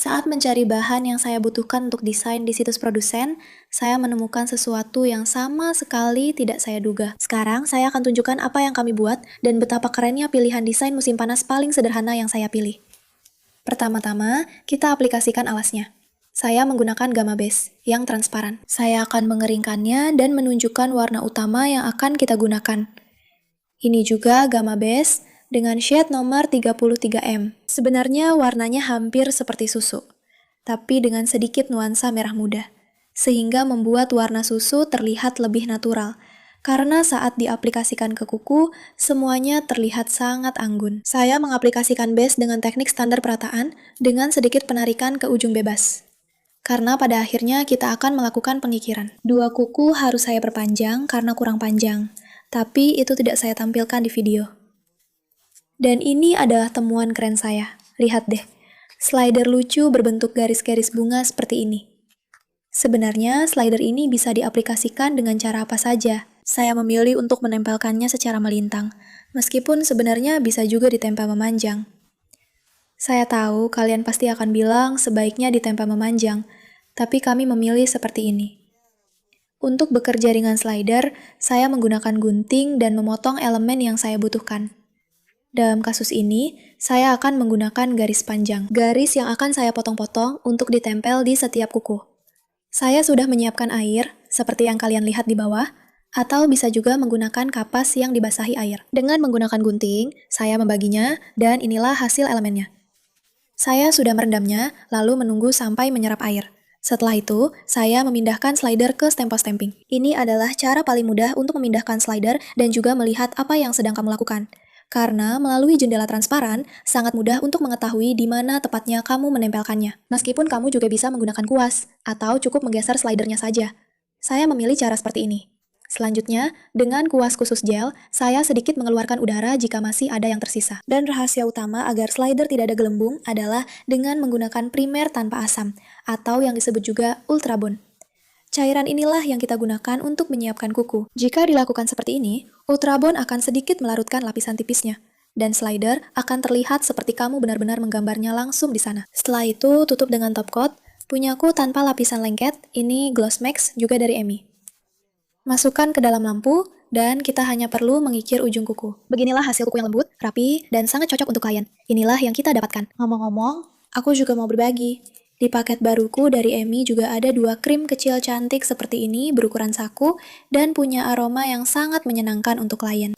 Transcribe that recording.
Saat mencari bahan yang saya butuhkan untuk desain di situs produsen, saya menemukan sesuatu yang sama sekali tidak saya duga. Sekarang, saya akan tunjukkan apa yang kami buat dan betapa kerennya pilihan desain musim panas paling sederhana yang saya pilih. Pertama-tama, kita aplikasikan alasnya. Saya menggunakan Gamma Base yang transparan. Saya akan mengeringkannya dan menunjukkan warna utama yang akan kita gunakan. Ini juga Gamma Base dengan shade nomor 33M. Sebenarnya warnanya hampir seperti susu, tapi dengan sedikit nuansa merah muda, sehingga membuat warna susu terlihat lebih natural. Karena saat diaplikasikan ke kuku, semuanya terlihat sangat anggun. Saya mengaplikasikan base dengan teknik standar perataan dengan sedikit penarikan ke ujung bebas. Karena pada akhirnya kita akan melakukan pengikiran. Dua kuku harus saya perpanjang karena kurang panjang, tapi itu tidak saya tampilkan di video. Dan ini adalah temuan keren saya. Lihat deh, slider lucu berbentuk garis-garis bunga seperti ini. Sebenarnya slider ini bisa diaplikasikan dengan cara apa saja. Saya memilih untuk menempelkannya secara melintang, meskipun sebenarnya bisa juga ditempel memanjang. Saya tahu kalian pasti akan bilang sebaiknya ditempel memanjang, tapi kami memilih seperti ini. Untuk bekerja dengan slider, saya menggunakan gunting dan memotong elemen yang saya butuhkan. Dalam kasus ini, saya akan menggunakan garis panjang. Garis yang akan saya potong-potong untuk ditempel di setiap kuku. Saya sudah menyiapkan air, seperti yang kalian lihat di bawah, atau bisa juga menggunakan kapas yang dibasahi air. Dengan menggunakan gunting, saya membaginya, dan inilah hasil elemennya. Saya sudah merendamnya, lalu menunggu sampai menyerap air. Setelah itu, saya memindahkan slider ke stempel stamping. Ini adalah cara paling mudah untuk memindahkan slider dan juga melihat apa yang sedang kamu lakukan. Karena melalui jendela transparan, sangat mudah untuk mengetahui di mana tepatnya kamu menempelkannya. Meskipun kamu juga bisa menggunakan kuas, atau cukup menggeser slidernya saja. Saya memilih cara seperti ini. Selanjutnya, dengan kuas khusus gel, saya sedikit mengeluarkan udara jika masih ada yang tersisa. Dan rahasia utama agar slider tidak ada gelembung adalah dengan menggunakan primer tanpa asam, atau yang disebut juga Ultra Bond. Cairan inilah yang kita gunakan untuk menyiapkan kuku. Jika dilakukan seperti ini, Ultra Bond akan sedikit melarutkan lapisan tipisnya, dan slider akan terlihat seperti kamu benar-benar menggambarnya langsung di sana. Setelah itu, tutup dengan top coat. Punyaku tanpa lapisan lengket, ini Gloss Max juga dari Emi. Masukkan ke dalam lampu, dan kita hanya perlu mengikir ujung kuku. Beginilah hasil kuku yang lembut, rapi, dan sangat cocok untuk klien. Inilah yang kita dapatkan. Ngomong-ngomong, aku juga mau berbagi. Di paket baruku dari Emi juga ada 2 krim kecil cantik seperti ini berukuran saku dan punya aroma yang sangat menyenangkan untuk klien.